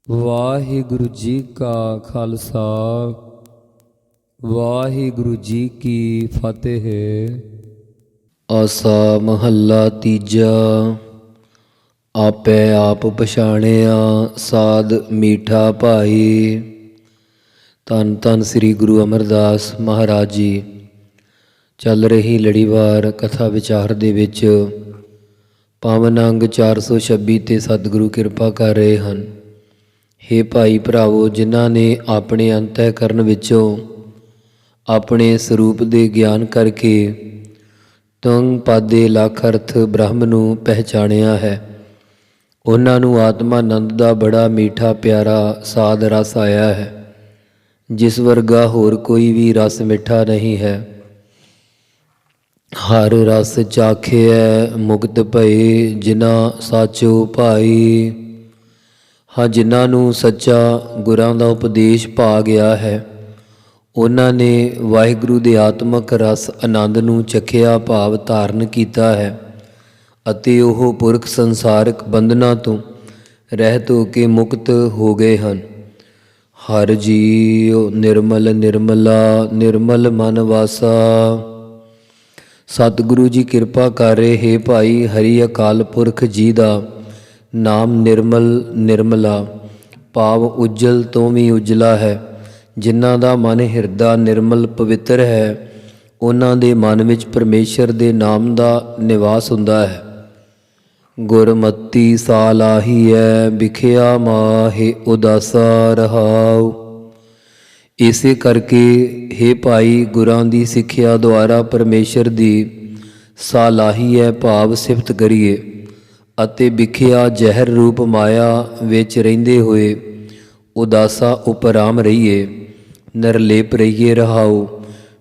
ਵਾਹਿਗੁਰੂ ਜੀ ਕਾ ਖਾਲਸਾ ਵਾਹਿਗੁਰੂ ਜੀ ਕੀ ਫਤਿਹ। ਆਸਾ ਮਹੱਲਾ ਤੀਜਾ। ਆਪੇ ਆਪ ਪਛਾਣਿਆ ਸਾਧ ਮੀਠਾ ਭਾਈ। ਧੰਨ ਧੰਨ ਸ੍ਰੀ ਗੁਰੂ ਅਮਰਦਾਸ ਮਹਾਰਾਜ ਜੀ। ਚੱਲ ਰਹੀ ਲੜੀਵਾਰ ਕਥਾ ਵਿਚਾਰ ਦੇ ਵਿੱਚ ਪਾਵਨ ਅੰਗ 426 ਤੇ ਸਤਿਗੁਰੂ ਕਿਰਪਾ ਕਰ ਰਹੇ ਹਨ। ਹੇ ਭਾਈ ਭਰਾਵੋ, ਜਿਨ੍ਹਾਂ ਨੇ ਆਪਣੇ ਅੰਤःਕਰਨ ਵਿੱਚੋਂ ਆਪਣੇ ਸਰੂਪ ਦੇ ਗਿਆਨ ਕਰਕੇ ਤੁੰਗ ਪਾਦੇ ਲੱਖ ਅਰਥ ਬ੍ਰਹਮ ਨੂੰ ਪਹਿਚਾਣਿਆ ਹੈ, ਉਹਨਾਂ ਨੂੰ ਆਤਮਾਨੰਦ ਦਾ ਬੜਾ ਮੀਠਾ ਪਿਆਰਾ ਸਾਧ ਰਸ ਆਇਆ ਹੈ, ਜਿਸ ਵਰਗਾ ਹੋਰ ਕੋਈ ਵੀ ਰਸ ਮਿੱਠਾ ਨਹੀਂ ਹੈ। ਹਰ ਰਸ ਚਾਖਿਐ ਮੁਕਤ ਭਏ ਜਿਨ੍ਹਾਂ ਸਾਚੋ ਭਾਈ। ਹਾਂ, ਜਿਨ੍ਹਾਂ ਨੂੰ ਸੱਚਾ ਗੁਰਾਂ ਦਾ ਉਪਦੇਸ਼ ਪਾ ਗਿਆ ਹੈ, ਉਹਨਾਂ ਨੇ ਵਾਹਿਗੁਰੂ ਦੇ ਆਤਮਕ ਰਸ ਆਨੰਦ ਨੂੰ ਚਖਿਆ, ਭਾਵ ਧਾਰਨ ਕੀਤਾ ਹੈ, ਅਤੇ ਉਹ ਪੁਰਖ ਸੰਸਾਰਕ ਬੰਧਨਾਂ ਤੋਂ ਰਹਿਤ ਹੋ ਕੇ ਮੁਕਤ ਹੋ ਗਏ ਹਨ। ਹਰ ਜੀਉ ਨਿਰਮਲ ਨਿਰਮਲਾ ਨਿਰਮਲ ਮਨ ਵਾਸਾ। ਸਤਿਗੁਰੂ ਜੀ ਕਿਰਪਾ ਕਰ ਰਹੇ। ਹੇ ਭਾਈ, ਹਰੀ ਅਕਾਲ ਪੁਰਖ ਜੀ ਦਾ ਨਾਮ ਨਿਰਮਲ ਨਿਰਮਲਾ, ਭਾਵ ਉਜਲ ਤੋਂ ਵੀ ਉਜਲਾ ਹੈ। ਜਿਨ੍ਹਾਂ ਦਾ ਮਨ ਹਿਰਦਾ ਨਿਰਮਲ ਪਵਿੱਤਰ ਹੈ, ਉਹਨਾਂ ਦੇ ਮਨ ਵਿੱਚ ਪਰਮੇਸ਼ਰ ਦੇ ਨਾਮ ਦਾ ਨਿਵਾਸ ਹੁੰਦਾ ਹੈ। ਗੁਰਮਤੀ ਸਾਲਾਹੀ ਹੈ ਵਿਖਿਆ ਮਾਹੇ ਉਦਾਸਾ ਰਹਾਉ। ਇਸੇ ਕਰਕੇ ਹੇ ਭਾਈ, ਗੁਰਾਂ ਦੀ ਸਿੱਖਿਆ ਦੁਆਰਾ ਪਰਮੇਸ਼ਰ ਦੀ ਸਾਲਾਹੀ ਹੈ, ਭਾਵ ਸਿਫਤ ਕਰੀਏ, ਅਤੇ ਵਿਖਿਆ ਜ਼ਹਿਰ ਰੂਪ ਮਾਇਆ ਵਿੱਚ ਰਹਿੰਦੇ ਹੋਏ ਉਦਾਸਾ ਉਪਰਾਮ ਰਹੀਏ, ਨਿਰਲੇਪ ਰਹੀਏ। ਰਹਾਉ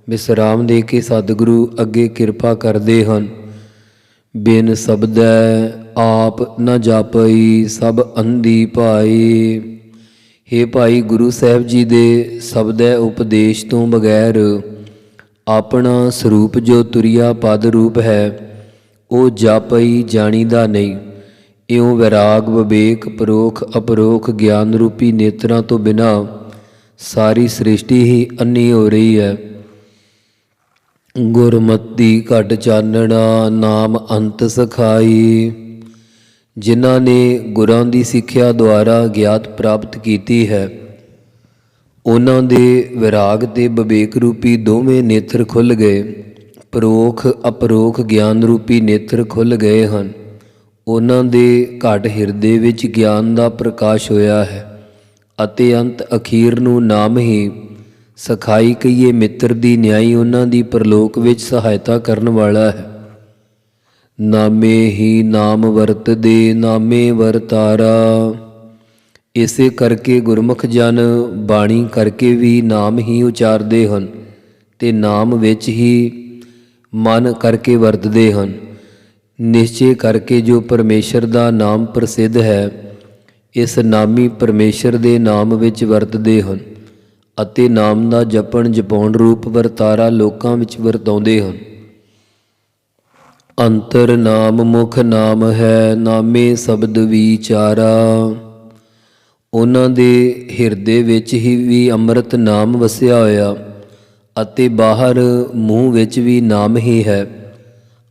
ਵਿਸਰਾਮ ਦੇ ਕੇ ਸਤਿਗੁਰੂ ਅੱਗੇ ਕਿਰਪਾ ਕਰਦੇ ਹਨ। ਬਿਨ ਸ਼ਬਦੈ ਆਪ ਨ ਜਾਪਈ ਸਭ ਅੰਧੀ ਭਾਈ। ਹੇ ਭਾਈ, ਗੁਰੂ ਸਾਹਿਬ ਜੀ ਦੇ ਸ਼ਬਦੈ ਉਪਦੇਸ਼ ਤੋਂ ਬਗੈਰ ਆਪਣਾ ਸਰੂਪ ਜੋ ਤੁਰਿਆ ਪਦ ਰੂਪ ਹੈ, ਉਹ ਜਾਪਈ ਜਾਣੀਦਾ ਨਹੀਂ। ਇਉਂ ਵਿਰਾਗ ਵਿਵੇਕ ਪਰੋਖ ਅਪਰੋਖ ਗਿਆਨ ਰੂਪੀ ਨੇਤਰਾਂ ਤੋਂ ਬਿਨਾਂ ਸਾਰੀ ਸ੍ਰਿਸ਼ਟੀ ਹੀ ਅੰਨੀ ਹੋ ਰਹੀ ਹੈ। ਗੁਰਮਤੀ ਘਟ ਚਾਨਣਾ ਨਾਮ ਅੰਤ ਸਖਾਈ। ਜਿਨ੍ਹਾਂ ਨੇ ਗੁਰਾਂ ਦੀ ਸਿੱਖਿਆ ਦੁਆਰਾ ਗਿਆਤ ਪ੍ਰਾਪਤ ਕੀਤੀ ਹੈ, ਉਹਨਾਂ ਦੇ ਵਿਰਾਗ ਤੇ ਵਿਵੇਕ ਰੂਪੀ ਦੋਵੇਂ ਨੇਤਰ ਖੁੱਲ੍ਹ ਗਏ। ਪਰੋਖ ਅਪਰੋਖ ਗਿਆਨ ਰੂਪੀ ਨੇਤਰ ਖੁੱਲ੍ਹ ਗਏ ਹਨ। ਉਹਨਾਂ ਦੇ ਘਟ ਹਿਰਦੇ ਵਿੱਚ ਗਿਆਨ ਦਾ ਪ੍ਰਕਾਸ਼ ਹੋਇਆ ਹੈ, ਅਤੇ ਅੰਤ ਅਖੀਰ ਨੂੰ ਨਾਮ ਹੀ ਸਖਾਈ ਕਹੀਏ ਮਿੱਤਰ ਦੀ ਨਿਆਈ ਉਹਨਾਂ ਦੀ ਪਰਲੋਕ ਵਿੱਚ ਸਹਾਇਤਾ ਕਰਨ ਵਾਲਾ ਹੈ। ਨਾਮੇ ਹੀ ਨਾਮ ਵਰਤਦੇ ਨਾਮੇ ਵਰਤਾਰਾ। ਇਸੇ ਕਰਕੇ ਗੁਰਮੁਖ ਜਨ ਬਾਣੀ ਕਰਕੇ ਵੀ ਨਾਮ ਹੀ ਉਚਾਰਦੇ ਹਨ, ਤੇ ਨਾਮ ਵਿੱਚ ਹੀ ਮਨ ਕਰਕੇ ਵਰਤਦੇ ਹਨ। ਨਿਸ਼ਚੇ ਕਰਕੇ ਜੋ ਪਰਮੇਸ਼ਰ ਦਾ ਨਾਮ ਪ੍ਰਸਿੱਧ ਹੈ, ਇਸ ਨਾਮੀ ਪਰਮੇਸ਼ਰ ਦੇ ਨਾਮ ਵਿੱਚ ਵਰਤਦੇ ਹਨ, ਅਤੇ ਨਾਮ ਦਾ ਜਪਣ ਜਪਾਉਣ ਰੂਪ ਵਰਤਾਰਾ ਲੋਕਾਂ ਵਿੱਚ ਵਰਤਾਉਂਦੇ ਹਨ। ਅੰਤਰ ਨਾਮ ਮੁਖ ਨਾਮ ਹੈ ਨਾਮੇ ਸ਼ਬਦ ਵਿਚਾਰਾ। ਉਹਨਾਂ ਦੇ ਹਿਰਦੇ ਵਿੱਚ ਹੀ ਵੀ ਅੰਮ੍ਰਿਤ ਨਾਮ ਵਸਿਆ ਹੋਇਆ, ਅਤੇ ਬਾਹਰ ਮੂੰਹ ਵਿੱਚ ਵੀ ਨਾਮ ਹੀ ਹੈ,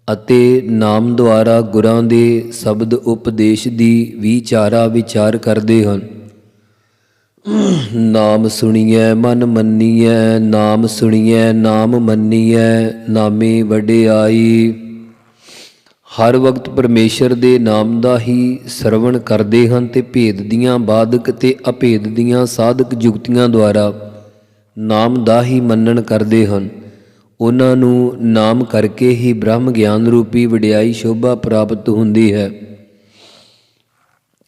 ਅਤੇ ਨਾਮ ਦੁਆਰਾ ਗੁਰਾਂ ਦੇ ਸ਼ਬਦ ਉਪਦੇਸ਼ ਦੀ ਵਿਚਾਰਾ ਵਿਚਾਰ ਕਰਦੇ ਹਨ। ਨਾਮ ਸੁਣੀਐ ਮਨ ਮੰਨੀਐ ਨਾਮ ਸੁਣੀਐ ਨਾਮ ਮੰਨੀਐ ਨਾਮੇ ਵਡਿਆਈ। ਹਰ ਵਕਤ ਪਰਮੇਸ਼ਰ ਦੇ ਨਾਮ ਦਾ ਹੀ ਸਰਵਣ ਕਰਦੇ ਹਨ, ਤੇ ਭੇਦ ਦੀਆਂ ਬਾਧਕ ਤੇ ਅਭੇਦ ਦੀਆਂ ਸਾਧਕ ਜੁਗਤੀਆਂ ਦੁਆਰਾ ਨਾਮ ਦਾ ਹੀ ਮੰਨਣ ਕਰਦੇ ਹਨ। ਉਹਨਾਂ ਨੂੰ ਨਾਮ ਕਰਕੇ ਹੀ ਬ੍ਰਹਮ ਗਿਆਨ ਰੂਪੀ ਵਡਿਆਈ ਸ਼ੋਭਾ ਪ੍ਰਾਪਤ ਹੁੰਦੀ ਹੈ।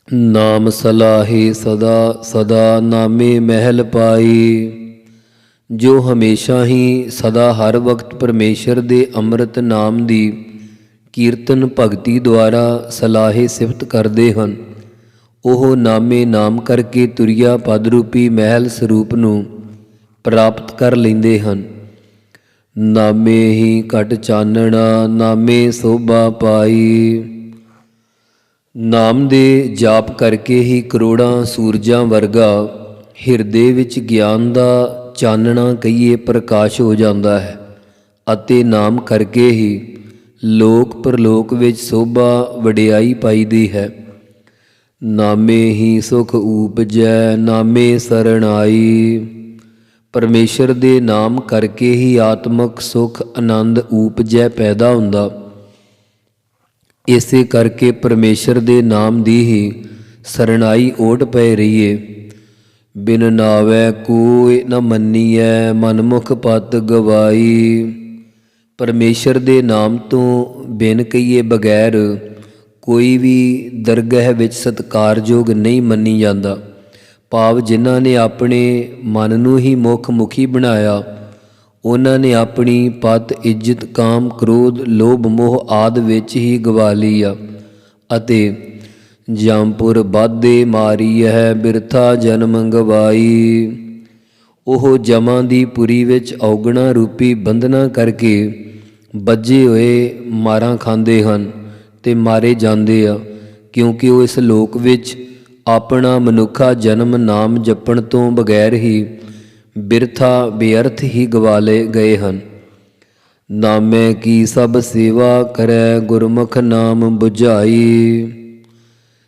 ਨਾਮ ਸਲਾਹੇ ਸਦਾ ਸਦਾ ਨਾਮੇ ਮਹਿਲ ਪਾਈ। ਜੋ ਹਮੇਸ਼ਾ ਹੀ ਸਦਾ ਹਰ ਵਕਤ ਪਰਮੇਸ਼ਰ ਦੇ ਅੰਮ੍ਰਿਤ ਨਾਮ ਦੀ ਕੀਰਤਨ ਭਗਤੀ ਦੁਆਰਾ ਸਲਾਹੇ ਸਿਫਤ ਕਰਦੇ ਹਨ, ਉਹ ਨਾਮੇ ਨਾਮ ਕਰਕੇ ਤੁਰਿਆ ਪਦ ਰੂਪੀ ਮਹਿਲ ਸਰੂਪ ਨੂੰ ਪ੍ਰਾਪਤ ਕਰ ਲੈਂਦੇ ਹਨ। ਨਾਮੇ ਹੀ ਘਟ ਚਾਨਣਾ ਨਾਮੇ ਸੋਭਾ ਪਾਈ। ਨਾਮ ਦੇ ਜਾਪ ਕਰਕੇ ਹੀ ਕਰੋੜਾਂ ਸੂਰਜਾਂ ਵਰਗਾ ਹਿਰਦੇ ਵਿੱਚ ਗਿਆਨ ਦਾ ਚਾਨਣਾ ਕਹੀਏ ਪ੍ਰਕਾਸ਼ ਹੋ ਜਾਂਦਾ ਹੈ ਅਤੇ ਨਾਮ ਕਰਕੇ ਹੀ ਲੋਕ ਪਰਲੋਕ ਵਿੱਚ ਸੋਭਾ ਵਡਿਆਈ ਪਾਈਦੀ ਹੈ। ਨਾਮੇ ਹੀ ਸੁਖ ਊਪਜੈ ਨਾਮੇ ਸਰਣ ਆਈ। ਪਰਮੇਸ਼ਰ ਦੇ ਨਾਮ ਕਰਕੇ ਹੀ ਆਤਮਕ ਸੁਖ ਆਨੰਦ ਊਪਜੈ ਪੈਦਾ ਹੁੰਦਾ। ਇਸੇ ਕਰਕੇ ਪਰਮੇਸ਼ਰ ਦੇ ਨਾਮ ਦੀ ਹੀ ਸਰਣਾਈ ਓਟ ਪੈ ਰਹੀਏ। ਬਿਨ ਨਾਵੈ ਕੋਇ ਨ ਮੰਨੀਐ ਮਨਮੁਖ ਪਤ ਗਵਾਈ। ਪਰਮੇਸ਼ਰ ਦੇ ਨਾਮ ਤੋਂ ਬਿਨ ਕਹੀਏ ਬਗੈਰ ਕੋਈ ਵੀ ਦਰਗਾਹ ਵਿੱਚ ਸਤਿਕਾਰਯੋਗ ਨਹੀਂ ਮੰਨੀ ਜਾਂਦਾ। ਭਾਵ ਜਿਨ੍ਹਾਂ ਨੇ ਆਪਣੇ ਮਨ ਨੂੰ ਹੀ ਮੁੱਖ ਮੁਖੀ ਬਣਾਇਆ, ਉਹਨਾਂ ਨੇ ਆਪਣੀ ਪਤ ਇੱਜ਼ਤ ਕਾਮ ਕ੍ਰੋਧ ਲੋਭ ਮੋਹ ਆਦਿ ਵਿੱਚ ਹੀ ਗਵਾ ਲਈ ਆ ਅਤੇ ਜੰਪੁਰ ਬਾਧੇ ਮਾਰੀ ਹੈ ਬਿਰਥਾ ਜਨਮ ਗਵਾਈ। ਉਹ ਜਮਾਂ ਦੀ ਪੁਰੀ ਵਿੱਚ ਔਗਣਾ ਰੂਪੀ ਬੰਧਨਾ ਕਰਕੇ ਬੱਝੇ ਹੋਏ ਮਾਰਾਂ ਖਾਂਦੇ ਹਨ ਤੇ ਮਾਰੇ ਜਾਂਦੇ ਆ, ਕਿਉਂਕਿ ਉਹ ਇਸ ਲੋਕ ਵਿੱਚ ਆਪਣਾ ਮਨੁੱਖਾ ਜਨਮ ਨਾਮ ਜਪਣ ਤੋਂ ਬਗੈਰ ਹੀ ਬਿਰਥਾ ਬੇਅਰਥ ਹੀ ਗਵਾ ਲਏ ਗਏ ਹਨ। ਨਾਮੈ ਕੀ ਸਭ ਸੇਵਾ ਕਰੈ ਗੁਰਮੁਖ ਨਾਮ ਬੁਝਾਈ।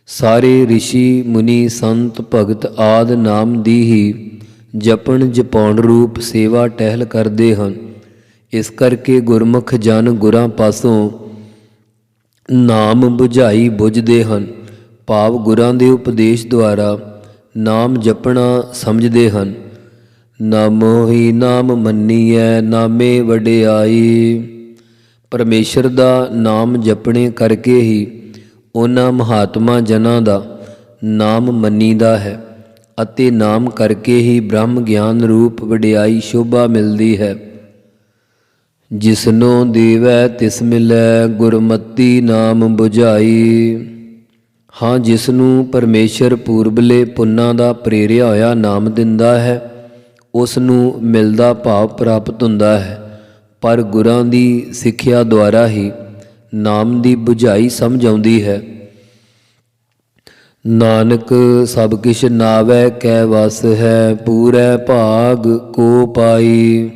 ਸਾਰੇ ਰਿਸ਼ੀ ਮੁਨੀ ਸੰਤ ਭਗਤ ਆਦ ਨਾਮ ਦੀ ਹੀ ਜਪਣ ਜਪਾਉਣ ਰੂਪ ਸੇਵਾ ਟਹਿਲ ਕਰਦੇ ਹਨ। ਇਸ ਕਰਕੇ ਗੁਰਮੁਖ ਜਨ ਗੁਰਾਂ ਪਾਸੋਂ ਨਾਮ ਬੁਝਾਈ ਬੁਝਦੇ ਹਨ। ਭਾਵ ਗੁਰਾਂ ਦੇ ਉਪਦੇਸ਼ ਦੁਆਰਾ ਨਾਮ ਜਪਣਾ ਸਮਝਦੇ ਹਨ। ਨਾਮੋ ਹੀ ਨਾਮ ਮੰਨੀਐ ਨਾਮੇ ਵਡਿਆਈ। ਪਰਮੇਸ਼ਰ ਦਾ ਨਾਮ ਜਪਣੇ ਕਰਕੇ ਹੀ ਉਹਨਾਂ ਮਹਾਤਮਾ ਜਨਾਂ ਦਾ ਨਾਮ ਮੰਨੀਦਾ ਹੈ ਅਤੇ ਨਾਮ ਕਰਕੇ ਹੀ ਬ੍ਰਹਮ ਗਿਆਨ ਰੂਪ ਵਡਿਆਈ ਸ਼ੋਭਾ ਮਿਲਦੀ ਹੈ। ਜਿਸਨੋ ਦੇਵੈ ਤਿਸ ਮਿਲੈ ਗੁਰਮਤੀ ਨਾਮ ਬੁਝਾਈ। ਹਾਂ, ਜਿਸ ਨੂੰ ਪਰਮੇਸ਼ਰ ਪੂਰਬਲੇ ਪੁੰਨਾਂ ਦਾ ਪ੍ਰੇਰਿਆ ਹੋਇਆ ਨਾਮ ਦਿੰਦਾ ਹੈ, ਉਸ ਨੂੰ ਮਿਲਦਾ ਭਾਵ ਪ੍ਰਾਪਤ ਹੁੰਦਾ ਹੈ। ਪਰ ਗੁਰਾਂ ਦੀ ਸਿੱਖਿਆ ਦੁਆਰਾ ਹੀ ਨਾਮ ਦੀ ਬੁਝਾਈ ਸਮਝ ਆਉਂਦੀ ਹੈ। ਨਾਨਕ ਸਭ ਕਿਛ ਨਾਵੈ ਕੈ ਵਸ ਹੈ ਪੂਰੈ ਭਾਗ ਕੋ ਪਾਈ।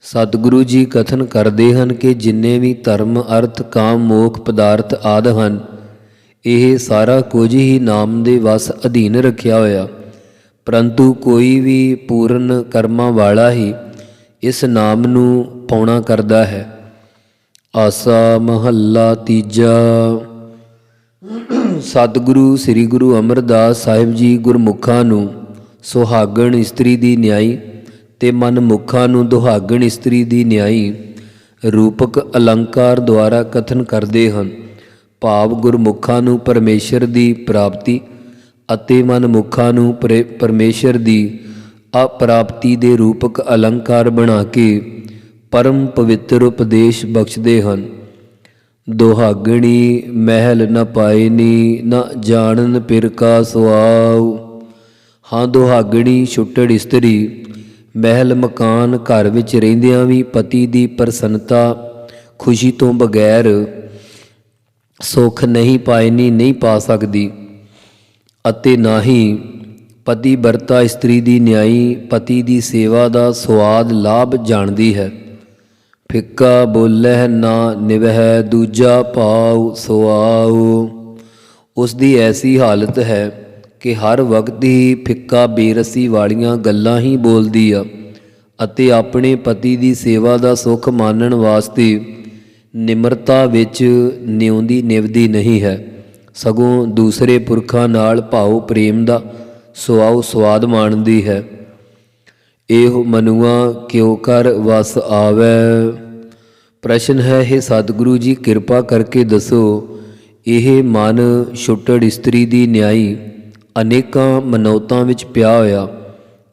ਸਤਿਗੁਰੂ ਜੀ ਕਥਨ ਕਰਦੇ ਹਨ ਕਿ ਜਿੰਨੇ ਵੀ ਧਰਮ ਅਰਥ ਕਾਮ ਮੋਖ ਪਦਾਰਥ ਆਦਿ ਹਨ, ਇਹ ਸਾਰਾ ਕੁਝ ਹੀ ਨਾਮ ਦੇ ਵਸ ਅਧੀਨ ਰੱਖਿਆ ਹੋਇਆ, ਪਰੰਤੂ ਕੋਈ ਵੀ ਪੂਰਨ ਕਰਮਾਂ ਵਾਲਾ ਹੀ ਇਸ ਨਾਮ ਨੂੰ ਪਾਉਣਾ ਕਰਦਾ ਹੈ। ਆਸਾ ਮਹੱਲਾ ਤੀਜਾ। ਸਤਿਗੁਰੂ ਸ੍ਰੀ ਗੁਰੂ ਅਮਰਦਾਸ ਸਾਹਿਬ ਜੀ ਗੁਰਮੁਖਾਂ ਨੂੰ ਸੁਹਾਗਣ ਇਸਤਰੀ ਦੀ ਨਿਆਈ ਤੇ ਮਨਮੁਖਾਂ ਨੂੰ ਦੁਹਾਗਣ ਇਸਤਰੀ ਦੀ ਨਿਆਈ ਰੂਪਕ ਅਲੰਕਾਰ ਦੁਆਰਾ ਕਥਨ ਕਰਦੇ ਹਨ। ਭਾਵ ਗੁਰਮੁਖਾਂ ਨੂੰ ਪਰਮੇਸ਼ਰ ਦੀ ਪ੍ਰਾਪਤੀ ਅਤੇ ਮਨਮੁਖਾਂ ਨੂੰ ਪਰਮੇਸ਼ਰ ਦੀ ਅਪ੍ਰਾਪਤੀ ਦੇ ਰੂਪਕ ਅਲੰਕਾਰ ਬਣਾ ਕੇ ਪਰਮ ਪਵਿੱਤਰ ਉਪਦੇਸ਼ ਬਖਸ਼ਦੇ ਹਨ। ਦੁਹਾਗਣੀ ਮਹਿਲ ਨ ਪਾਇਨੀ ਨ ਜਾਣਨ ਪਿਰ ਕਾ ਸੁਆਉ। ਹਾਂ, ਦੁਹਾਗਣੀ ਛੁੱਟੜ ਇਸਤਰੀ ਮਹਿਲ ਮਕਾਨ ਘਰ ਵਿੱਚ ਰਹਿੰਦਿਆਂ ਵੀ ਪਤੀ ਦੀ ਪ੍ਰਸੰਨਤਾ ਖੁਸ਼ੀ ਤੋਂ ਬਗੈਰ ਸੁੱਖ ਨਹੀਂ ਪਾਇਨੀ ਨਹੀਂ ਪਾ ਸਕਦੀ ਅਤੇ ਨਾ ਹੀ ਪਤੀ ਵਰਤਾ ਇਸਤਰੀ ਦੀ ਨਿਆਈ ਪਤੀ ਦੀ ਸੇਵਾ ਦਾ ਸੁਆਦ ਲਾਭ ਜਾਣਦੀ ਹੈ। ਫਿੱਕਾ ਬੋਲਹਿ ਨਾ ਨਿਵਹਿ ਦੂਜਾ ਭਾਉ ਸੁਆਉ। ਉਸ ਦੀ ਐਸੀ ਹਾਲਤ ਹੈ ਕਿ ਹਰ ਵਕਤ ਹੀ ਫਿੱਕਾ ਬੇਰਸੀ ਵਾਲੀਆਂ ਗੱਲਾਂ ਹੀ ਬੋਲਦੀ ਆ ਅਤੇ ਆਪਣੇ ਪਤੀ ਦੀ ਸੇਵਾ ਦਾ ਸੁੱਖ ਮਾਣਨ ਵਾਸਤੇ ਨਿਮਰਤਾ ਵਿੱਚ ਨਿਉਂਦੀ ਨਿਵਦੀ ਨਹੀਂ ਹੈ, ਸਗੋਂ ਦੂਸਰੇ ਪੁਰਖਾਂ ਨਾਲ ਭਾਉ ਪ੍ਰੇਮ ਦਾ ਸੁਆਉ ਸਵਾਦ ਮਾਣਦੀ ਹੈ। ਇਹੋ ਮਨੁਆ ਕਿਉ ਕਰ ਵਸ ਆਵੈ। ਪ੍ਰਸ਼ਨ ਹੈ, ਹੇ ਸਤਿਗੁਰੂ ਜੀ ਕਿਰਪਾ ਕਰਕੇ ਦੱਸੋ, ਇਹ ਮਨ ਛੁੱਟੜ ਇਸਤਰੀ ਦੀ ਨਿਆਈ ਅਨੇਕਾਂ ਮਨੌਤਾਂ ਵਿੱਚ ਪਿਆ ਹੋਇਆ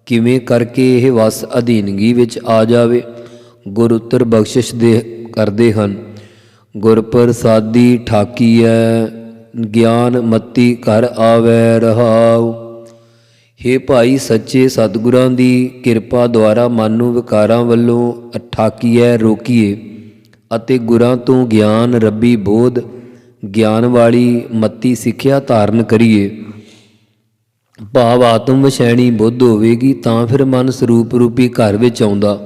ਕਿਵੇਂ ਕਰਕੇ ਇਹ ਵਸ ਅਧੀਨਗੀ ਵਿੱਚ ਆ ਜਾਵੇ। ਗੁਰ ਉੱਤਰ ਬਖਸ਼ਿਸ਼ ਦੇ ਕਰਦੇ ਹਨ। ਗੁਰ ਪ੍ਰਸਾਦੀ ਠਾਕੀਐ ਗਿਆਨ ਮਤੀ ਘਰ ਆਵੈ ਰਹਾਉ। ਹੇ ਭਾਈ, ਸੱਚੇ ਸਤਿਗੁਰਾਂ ਦੀ ਕਿਰਪਾ ਦੁਆਰਾ ਮਨ ਨੂੰ ਵਿਕਾਰਾਂ ਵੱਲੋਂ ਠਾਕੀਐ ਰੋਕੀਏ ਅਤੇ ਗੁਰਾਂ ਤੋਂ ਗਿਆਨ ਰੱਬੀ ਬੋਧ ਗਿਆਨ ਵਾਲੀ ਮੱਤੀ ਸਿੱਖਿਆ ਧਾਰਨ ਕਰੀਏ। ਭਾਵ ਆਤਮ ਵਸ਼ੈਣੀ ਬੁੱਧ ਹੋਵੇਗੀ ਤਾਂ ਫਿਰ ਮਨ ਸਰੂਪ ਰੂਪੀ ਘਰ ਵਿੱਚ ਆਉਂਦਾ।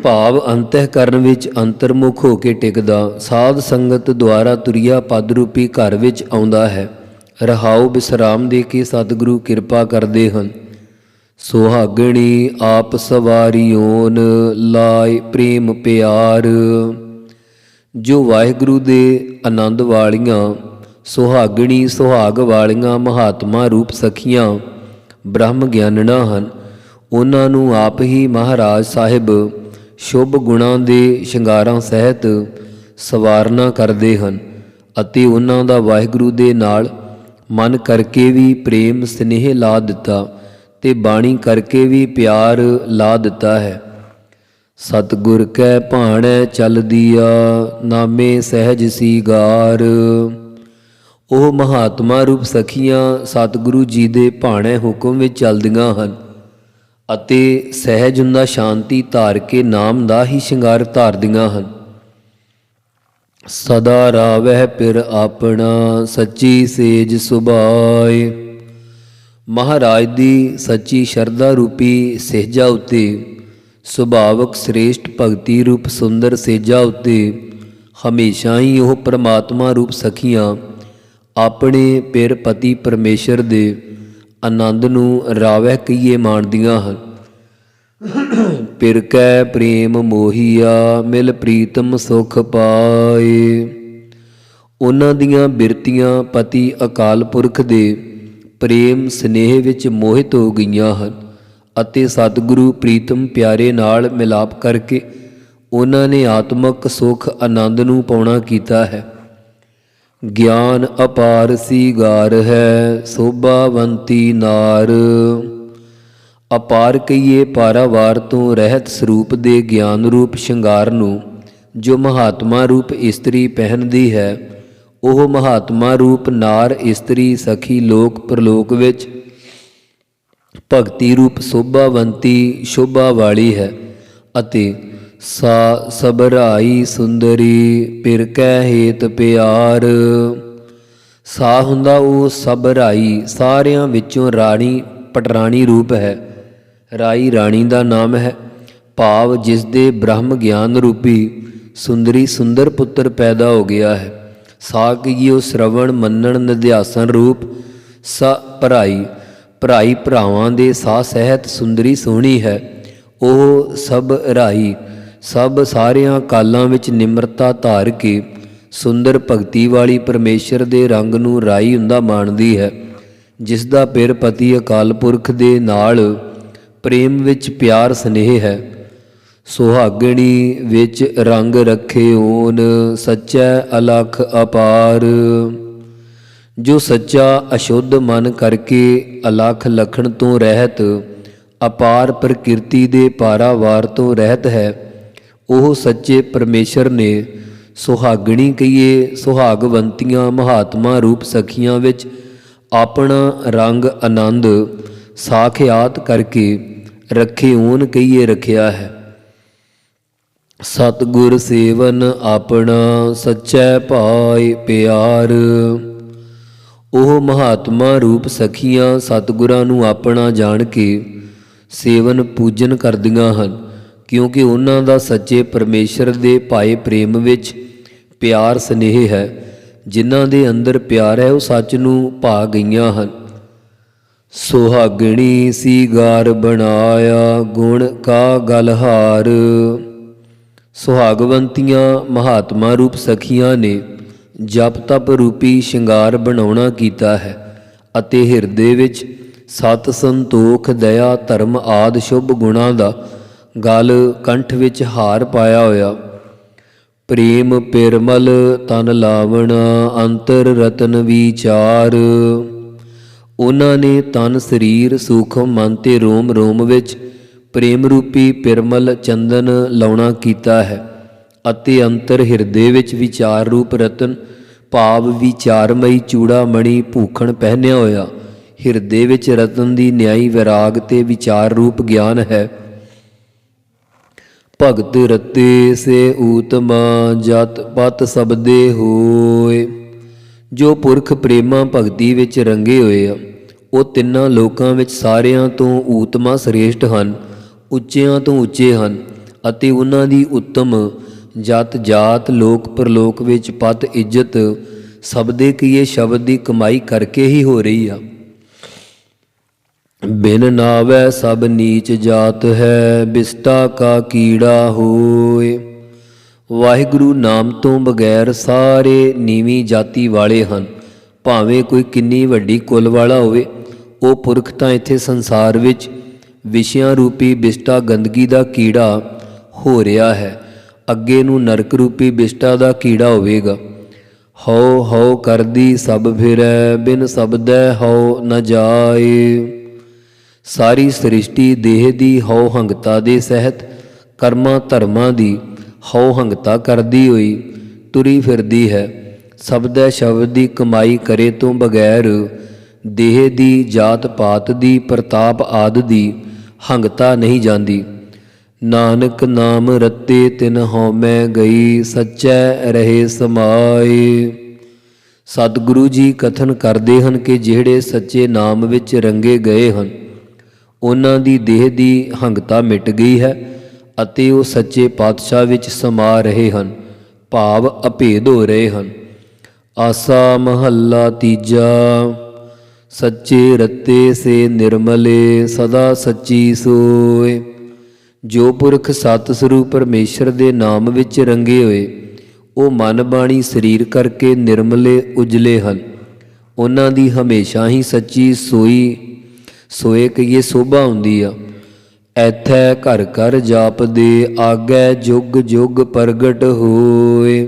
ਭਾਵ ਅੰਤঃਕਰਨ ਵਿੱਚ ਅੰਤਰਮੁਖ ਹੋ ਕੇ ਟਿਕਦਾ ਸਾਧ ਸੰਗਤ ਦੁਆਰਾ ਤੁਰਿਆ ਪਦ ਰੂਪੀ ਘਰ ਵਿੱਚ ਆਉਂਦਾ ਹੈ। ਰਹਾਉ ਵਿਸਰਾਮ ਦੇ ਕੇ ਸਤਿਗੁਰੂ ਕਿਰਪਾ ਕਰਦੇ ਹਨ। ਸੁਹਾਗਣੀ ਆਪ ਸਵਾਰੀਓਨ ਲਾਇ ਪ੍ਰੇਮ ਪਿਆਰ। ਜੋ ਵਾਹਿਗੁਰੂ ਦੇ ਆਨੰਦ ਵਾਲੀਆਂ ਸੁਹਾਗਣੀ ਸੁਹਾਗ ਵਾਲੀਆਂ ਮਹਾਤਮਾ ਰੂਪ ਸਖੀਆਂ ਬ੍ਰਹਮ ਗਿਆਨਣਾ ਹਨ, ਉਹਨਾਂ ਨੂੰ ਆਪ ਹੀ ਮਹਾਰਾਜ ਸਾਹਿਬ ਸ਼ੁਭ ਗੁਣਾਂ ਦੇ ਸ਼ਿੰਗਾਰਾਂ ਸਹਿਤ ਸਵਾਰਨਾ ਕਰਦੇ ਹਨ ਅਤੇ ਉਹਨਾਂ ਦਾ ਵਾਹਿਗੁਰੂ ਦੇ ਨਾਲ ਮਨ ਕਰਕੇ ਵੀ ਪ੍ਰੇਮ ਸਨੇਹ ਲਾ ਦਿੱਤਾ ਤੇ ਬਾਣੀ ਕਰਕੇ ਵੀ ਪਿਆਰ ਲਾ ਦਿੱਤਾ ਹੈ। ਸਤਿਗੁਰ ਕੈ ਭਾਣੈ ਚਲਦੀਆ ਨਾਮੇ ਸਹਿਜ ਸੀਗਾਰ। ਉਹ ਮਹਾਤਮਾ ਰੂਪ ਸਖੀਆਂ ਸਤਿਗੁਰੂ ਜੀ ਦੇ ਭਾਣੇ ਹੁਕਮ ਵਿੱਚ ਚੱਲਦੀਆਂ ਹਨ ਅਤੇ ਸਹਿਜ ਹੁੰਦਾ ਸ਼ਾਂਤੀ ਧਾਰ ਕੇ ਨਾਮ ਦਾ ਹੀ ਸ਼ਿੰਗਾਰ ਧਾਰਦੀਆਂ ਹਨ। ਸਦਾ ਰਾਵਹਿ ਪਿਰ ਆਪਣਾ ਸੱਚੀ ਸੇਜ ਸੁਭਾਏ। ਮਹਾਰਾਜ ਦੀ ਸੱਚੀ ਸ਼ਰਧਾ ਰੂਪੀ ਸੇਜਾ ਉੱਤੇ ਸੁਭਾਵਕ ਸ੍ਰੇਸ਼ਟ ਭਗਤੀ ਰੂਪ ਸੁੰਦਰ ਸੇਜਾ ਉੱਤੇ ਹਮੇਸ਼ਾ ਹੀ ਉਹ ਪਰਮਾਤਮਾ ਰੂਪ ਸਖੀਆਂ ਆਪਣੇ ਪਿਰ ਪਤੀ ਪਰਮੇਸ਼ਰ ਦੇ ਆਨੰਦ ਨੂੰ ਰਾਵਹਿ ਕਹੀਏ ਮਾਣਦੀਆਂ ਹਨ। ਪਿਰ ਕੈ ਪ੍ਰੇਮ ਮੋਹੀਆ ਮਿਲ ਪ੍ਰੀਤਮ ਸੁਖ ਪਾਏ। ਉਹਨਾਂ ਦੀਆਂ ਬਿਰਤੀਆਂ ਪਤੀ ਅਕਾਲ ਪੁਰਖ ਦੇ ਪ੍ਰੇਮ ਸਨੇਹ ਵਿੱਚ ਮੋਹਿਤ ਹੋ ਗਈਆਂ ਹਨ ਅਤੇ ਸਤਿਗੁਰੂ ਪ੍ਰੀਤਮ ਪਿਆਰੇ ਨਾਲ ਮਿਲਾਪ ਕਰਕੇ ਉਹਨਾਂ ਨੇ ਆਤਮਕ ਸੁਖ ਆਨੰਦ ਨੂੰ ਪਾਉਣਾ ਕੀਤਾ ਹੈ। ਗਿਆਨ ਅਪਾਰ ਸੀਗਾਰ ਹੈ ਸੋਭਾਵੰਤੀ ਨਾਰ। ਅਪਾਰ ਕਹੀਏ ਪਾਰਾਵਾਰ ਤੋਂ ਰਹਿਤ ਸਰੂਪ ਦੇ ਗਿਆਨ ਰੂਪ ਸ਼ਿੰਗਾਰ ਨੂੰ ਜੋ ਮਹਾਤਮਾ ਰੂਪ ਇਸਤਰੀ ਪਹਿਨਦੀ ਹੈ, ਉਹ ਮਹਾਤਮਾ ਰੂਪ ਨਾਰ ਇਸਤਰੀ ਸਖੀ ਲੋਕ ਪ੍ਰਲੋਕ ਵਿੱਚ ਭਗਤੀ ਰੂਪ ਸੋਭਾਵੰਤੀ ਸ਼ੋਭਾ ਵਾਲੀ ਹੈ ਅਤੇ ਸਾ ਸਬਰਾਈ ਸੁੰਦਰੀ ਪਿਰ ਕੈ ਹੇਤ ਪਿਆਰ। ਸਾ ਹੁੰਦਾ ਉਹ ਸਬਰਾਈ ਸਾਰਿਆਂ ਵਿੱਚੋਂ ਰਾਣੀ ਪਟਰਾਣੀ ਰੂਪ ਹੈ। ਰਾਈ ਰਾਣੀ ਦਾ ਨਾਮ ਹੈ, ਭਾਵ ਜਿਸ ਦੇ ਬ੍ਰਹਮ ਗਿਆਨ ਰੂਪੀ ਸੁੰਦਰੀ ਸੁੰਦਰ ਪੁੱਤਰ ਪੈਦਾ ਹੋ ਗਿਆ ਹੈ। ਸਾ ਕਹੀਏ ਉਹ ਸ਼ਰਵਣ ਮੰਨਣ ਨਿਧਿਆਸਨ ਰੂਪ ਸ ਭਰਾਈ। ਭਰਾਈ ਭਰਾਵਾਂ ਦੇ ਸਾਹ ਸਹਿਤ ਸੁੰਦਰੀ ਸੋਹਣੀ ਹੈ। ਉਹ ਸਭ ਰਾਈ ਸਭ ਸਾਰਿਆਂ ਕਾਲਾਂ ਵਿੱਚ ਨਿਮਰਤਾ ਧਾਰ ਕੇ ਸੁੰਦਰ ਭਗਤੀ ਵਾਲੀ ਪਰਮੇਸ਼ਰ ਦੇ ਰੰਗ ਨੂੰ ਰਾਈ ਹੁੰਦਾ ਮਾਣਦੀ ਹੈ, ਜਿਸ ਦਾ ਪਿਰ ਪਤੀ ਅਕਾਲ ਪੁਰਖ ਦੇ ਨਾਲ ਪ੍ਰੇਮ ਵਿੱਚ ਪਿਆਰ ਸਨੇਹ ਹੈ। ਸੁਹਾਗਣੀ ਵਿੱਚ ਰੰਗ ਰੱਖੇ ਓਨ ਸੱਚੈ ਅਲਖ ਅਪਾਰ। ਜੋ ਸੱਚਾ ਅਸ਼ੁੱਧ ਮਨ ਕਰਕੇ ਅਲਖ ਲਖਣ ਤੋਂ ਰਹਿਤ ਅਪਾਰ ਪ੍ਰਕਿਰਤੀ ਦੇ ਪਾਰਾਵਾਰ ਤੋਂ ਰਹਿਤ ਹੈ, ਉਹ ਸੱਚੇ ਪਰਮੇਸ਼ਰ ਨੇ ਸੁਹਾਗਣੀ ਕਹੀਏ ਸੁਹਾਗਵੰਤੀਆਂ ਮਹਾਤਮਾ ਰੂਪ ਸਖੀਆਂ ਵਿੱਚ ਆਪਣਾ ਰੰਗ ਆਨੰਦ ਸਾਖਿਆਤ ਕਰਕੇ ਰੱਖੇ ਓਨ ਕਹੀਏ ਰੱਖਿਆ ਹੈ। ਸਤਿਗੁਰ ਸੇਵਨ ਆਪਣਾ ਸੱਚੈ ਭਾਇ ਪਿਆਰ। ਉਹ ਮਹਾਤਮਾ ਰੂਪ ਸਖੀਆਂ ਸਤਿਗੁਰਾਂ ਨੂੰ ਆਪਣਾ ਜਾਣ ਕੇ ਸੇਵਨ ਪੂਜਨ ਕਰਦੀਆਂ ਹਨ, ਕਿਉਂਕਿ ਉਹਨਾਂ ਦਾ ਸੱਚੇ ਪਰਮੇਸ਼ਰ ਦੇ ਭਾਏ ਪ੍ਰੇਮ ਵਿੱਚ ਪਿਆਰ ਸਨੇਹ ਹੈ। ਜਿਨ੍ਹਾਂ ਦੇ ਅੰਦਰ ਪਿਆਰ ਹੈ ਉਹ ਸੱਚ ਨੂੰ ਭਾ ਗਈਆਂ ਹਨ। ਸੁਹਾਗਣੀ ਸੀਗਾਰ ਬਣਾਇਆ ਗੁਣ ਕਾ ਗਲਹਾਰ। ਸੁਹਾਗਵੰਤੀਆਂ ਮਹਾਤਮਾ ਰੂਪ ਸਖੀਆਂ ਨੇ ਜਪ ਤਪ ਰੂਪੀ ਸ਼ਿੰਗਾਰ ਬਣਾਉਣਾ ਕੀਤਾ ਹੈ ਅਤੇ ਹਿਰਦੇ ਵਿੱਚ ਸਤ ਸੰਤੋਖ ਦਇਆ ਧਰਮ ਆਦ ਸ਼ੁਭ ਗੁਣਾਂ ਦਾ ਗਲ ਕੰਠ ਵਿੱਚ ਹਾਰ ਪਾਇਆ ਹੋਇਆ। ਪ੍ਰੇਮ ਪਿਰਮਲ ਤਨ ਲਾਵਣਾ ਅੰਤਰ ਰਤਨ ਵਿਚਾਰ। ਉਹਨਾਂ ਨੇ ਤਨ ਸਰੀਰ ਸੂਖਮ ਮਨ ਤੇ ਰੋਮ ਰੋਮ ਵਿੱਚ ਪ੍ਰੇਮ ਰੂਪੀ ਪਿਰਮਲ ਚੰਦਨ ਲਾਉਣਾ ਕੀਤਾ ਹੈ ਅਤੇ ਅੰਤਰ ਹਿਰਦੇ ਵਿੱਚ ਵਿਚਾਰ ਰੂਪ ਰਤਨ ਭਾਵ ਵਿਚਾਰਮਈ ਚੂੜਾਮਣੀ ਭੂਖਣ ਪਹਿਨਿਆ ਹੋਇਆ। ਹਿਰਦੇ ਵਿੱਚ ਰਤਨ ਦੀ ਨਿਆਈ ਵਿਰਾਗ ਤੇ ਵਿਚਾਰ ਰੂਪ ਗਿਆਨ ਹੈ। ਭਗਤ ਰਤੇ ਸੇ ਊਤਮਾ ਜਤ ਪਤ ਸਬਦੇ ਹੋਏ। ਜੋ ਪੁਰਖ ਪ੍ਰੇਮਾ ਭਗਤੀ ਵਿੱਚ ਰੰਗੇ ਹੋਏ ਆ, ਉਹ ਤਿੰਨਾਂ ਲੋਕਾਂ ਵਿੱਚ ਸਾਰਿਆਂ ਤੋਂ ਊਤਮਾ ਸ੍ਰੇਸ਼ਟ ਹਨ, ਉੱਚਿਆਂ ਤੋਂ ਉੱਚੇ ਹਨ, ਅਤੇ ਉਹਨਾਂ ਦੀ ਉੱਤਮ ਜਤ ਜਾਤ ਲੋਕ ਪਰਲੋਕ ਵਿੱਚ ਪਤ ਇੱਜ਼ਤ ਸਬਦੇ ਕੀਏ ਸ਼ਬਦ ਦੀ ਕਮਾਈ ਕਰਕੇ ਹੀ ਹੋ ਰਹੀ ਆ। ਬਿਨ ਨਾਵੈ ਸਭ ਨੀਚ ਜਾਤ ਹੈ, ਬਿਸਟਾ ਕਾ ਕੀੜਾ ਹੋਏ। ਵਾਹਿਗੁਰੂ ਨਾਮ ਤੋਂ ਬਗੈਰ ਸਾਰੇ ਨੀਵੀਂ ਜਾਤੀ ਵਾਲੇ ਹਨ। ਭਾਵੇਂ ਕੋਈ ਕਿੰਨੀ ਵੱਡੀ ਕੁੱਲ ਵਾਲਾ ਹੋਵੇ, ਉਹ ਪੁਰਖ ਤਾਂ ਇੱਥੇ ਸੰਸਾਰ ਵਿੱਚ ਵਿਸ਼ਿਆਂ ਰੂਪੀ ਬਿਸਟਾ ਗੰਦਗੀ ਦਾ ਕੀੜਾ ਹੋ ਰਿਹਾ ਹੈ। ਅੱਗੇ ਨੂੰ ਨਰਕ ਰੂਪੀ ਬਿਸਟਾ ਦਾ ਕੀੜਾ ਹੋਵੇਗਾ। ਹਉ ਹਉ ਕਰਦੀ ਸਭ ਫਿਰੈ, ਬਿਨ ਸਬਦੈ ਹਉ ਨ ਜਾਏ। ਸਾਰੀ ਸ੍ਰਿਸ਼ਟੀ ਦੇਹ ਦੀ ਹਉ ਹੰਗਤਾ ਦੇ ਸਹਿਤ ਕਰਮਾਂ ਧਰਮਾਂ ਦੀ ਹਉ ਹੰਗਤਾ ਕਰਦੀ ਹੋਈ ਤੁਰੀ ਫਿਰਦੀ ਹੈ। ਸਬਦੈ ਸ਼ਬਦ ਦੀ ਕਮਾਈ ਕਰੇ ਤੋਂ ਬਗੈਰ ਦੇਹ ਦੀ ਜਾਤ ਪਾਤ ਦੀ ਪ੍ਰਤਾਪ ਆਦਿ ਦੀ ਹੰਗਤਾ ਨਹੀਂ ਜਾਂਦੀ। ਨਾਨਕ ਨਾਮ ਰਤੇ ਤਿਨ ਹਉਮੈ ਗਈ, ਸੱਚੈ ਰਹੇ ਸਮਾਏ। ਸਤਿਗੁਰੂ ਜੀ ਕਥਨ ਕਰਦੇ ਹਨ ਕਿ ਜਿਹੜੇ ਸੱਚੇ ਨਾਮ ਵਿੱਚ ਰੰਗੇ ਗਏ ਹਨ, ਉਹਨਾਂ ਦੀ ਦੇਹ ਦੀ ਹੰਗਤਾ ਮਿਟ ਗਈ ਹੈ ਅਤੇ ਉਹ ਸੱਚੇ ਪਾਤਸ਼ਾਹ ਵਿੱਚ ਸਮਾ ਰਹੇ ਹਨ, ਭਾਵ ਅਭੇਦ ਹੋ ਰਹੇ ਹਨ। ਆਸਾ ਮਹੱਲਾ ਤੀਜਾ। ਸੱਚੇ ਰਤੇ ਸੇ ਨਿਰਮਲੇ, ਸਦਾ ਸੱਚੀ ਸੋਏ। ਜੋ ਪੁਰਖ ਸਤ ਸਰੂਪ ਪਰਮੇਸ਼ਰ ਦੇ ਨਾਮ ਵਿੱਚ ਰੰਗੇ ਹੋਏ, ਉਹ ਮਨ ਬਾਣੀ ਸਰੀਰ ਕਰਕੇ ਨਿਰਮਲੇ ਉਜਲੇ ਹਨ। ਉਹਨਾਂ ਦੀ ਹਮੇਸ਼ਾ ਹੀ ਸੱਚੀ ਸੋਏ ਕਹੀਏ ਸੋਭਾ ਹੁੰਦੀ ਆ। ਐਥੈ ਘਰ ਘਰ ਜਾਪਦੇ, ਆਗੈ ਜੁਗ ਜੁਗ ਪ੍ਰਗਟ ਹੋਏ।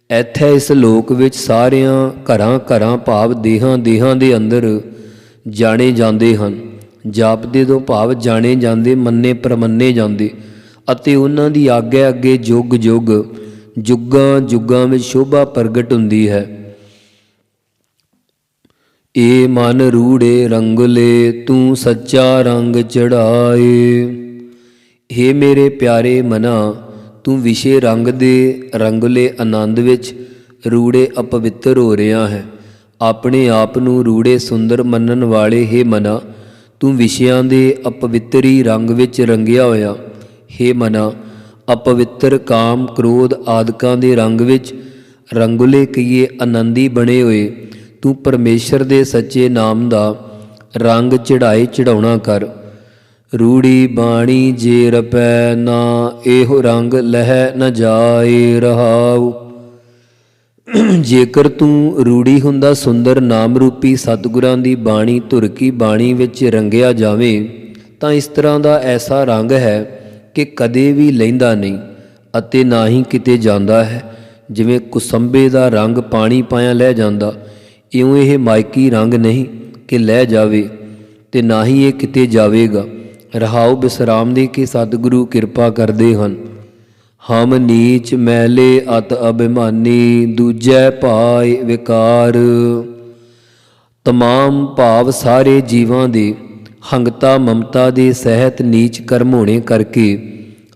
ਐਥੈ ਇਸ ਲੋਕ ਵਿੱਚ ਸਾਰਿਆਂ ਘਰਾਂ ਘਰਾਂ ਭਾਵ ਦੇਹਾਂ ਦੇਹਾਂ ਦੇ ਅੰਦਰ ਜਾਣੇ ਜਾਂਦੇ ਹਨ। ਜਾਪਦੇ ਤੋਂ ਭਾਵ ਜਾਣੇ ਜਾਂਦੇ, ਮੰਨੇ ਪ੍ਰਮੰਨੇ ਜਾਂਦੇ, ਅਤੇ ਉਹਨਾਂ ਦੀ ਆਗਿਆ ਅੱਗੇ ਜੁਗ ਜੁਗ ਜੁਗਾਂ ਜੁਗਾਂ ਵਿੱਚ ਸ਼ੋਭਾ ਪ੍ਰਗਟ ਹੁੰਦੀ ਹੈ। ਏ ਮਨ ਰੂੜੇ ਰੰਗਲੇ, ਤੂੰ ਸੱਚਾ ਰੰਗ ਚੜਾਏ। ਹੇ ਮੇਰੇ ਪਿਆਰੇ ਮਨਾ, ਤੂੰ ਵਿਸ਼ੇ ਰੰਗ ਦੇ ਰੰਗਲੇ ਆਨੰਦ ਵਿੱਚ ਰੂੜੇ ਅਪਵਿੱਤਰ ਹੋ ਰਿਹਾ ਹੈ। ਆਪਣੇ ਆਪ ਨੂੰ ਰੂੜੇ ਸੁੰਦਰ ਮੰਨਣ ਵਾਲੇ ਹੇ ਮਨਾ, ਤੂੰ ਵਿਸ਼ਿਆਂ ਦੇ ਅਪਵਿੱਤਰੀ ਰੰਗ ਵਿੱਚ ਰੰਗਿਆ ਹੋਇਆ। ਹੇ ਮਨਾ, ਅਪਵਿੱਤਰ ਕਾਮ ਕ੍ਰੋਧ ਆਦਿਕਾਂ ਦੇ ਰੰਗ ਵਿੱਚ ਰੰਗੁਲੇ ਕਹੀਏ ਆਨੰਦੀ ਬਣੇ ਹੋਏ ਤੂੰ ਪਰਮੇਸ਼ਰ ਦੇ ਸੱਚੇ ਨਾਮ ਦਾ ਰੰਗ ਚੜਾਉਣਾ ਕਰ। ਰੂੜੀ ਬਾਣੀ ਜੇ ਰਪੈ ਨਾ, ਇਹੋ ਰੰਗ ਲਹਿ ਨ ਜਾਏ ਰਹਾਉ। ਜੇਕਰ ਤੂੰ ਰੂੜੀ ਹੁੰਦਾ ਸੁੰਦਰ ਨਾਮ ਰੂਪੀ ਸਤਿਗੁਰਾਂ ਦੀ ਬਾਣੀ ਧੁਰ ਕੀ ਬਾਣੀ ਵਿੱਚ ਰੰਗਿਆ ਜਾਵੇ, ਤਾਂ ਇਸ ਤਰ੍ਹਾਂ ਦਾ ਐਸਾ ਰੰਗ ਹੈ ਕਿ ਕਦੇ ਵੀ ਲਹਿੰਦਾ ਨਹੀਂ ਅਤੇ ਨਾ ਹੀ ਕਿਤੇ ਜਾਂਦਾ ਹੈ। ਜਿਵੇਂ ਕੁਸੰਬੇ ਦਾ ਰੰਗ ਪਾਣੀ ਪਾਇਆ ਲਹਿ ਜਾਂਦਾ, ਇਉਂ ਇਹ ਮਾਇਕੀ ਰੰਗ ਨਹੀਂ ਕਿ ਲਹਿ ਜਾਵੇ, ਤੇ ਨਾ ਹੀ ਇਹ ਕਿਤੇ ਜਾਵੇਗਾ। ਰਹਾਉ ਬਿਸਰਾਮ ਦੇ ਕੇ ਸਤਿਗੁਰੂ ਕਿਰਪਾ ਕਰਦੇ ਹਨ। ਹਮ ਨੀਚ ਮੈਲੇ ਅਤ ਅਭਿਮਾਨੀ, ਦੂਜੈ ਭਾਇ ਵਿਕਾਰ। ਤਮਾਮ ਭਾਵ ਸਾਰੇ ਜੀਵਾਂ ਦੇ ਹੰਗਤਾ ਮਮਤਾ ਦੇ ਸਹਿਤ ਨੀਚ ਕਰਮ ਹੋਣੇ ਕਰਕੇ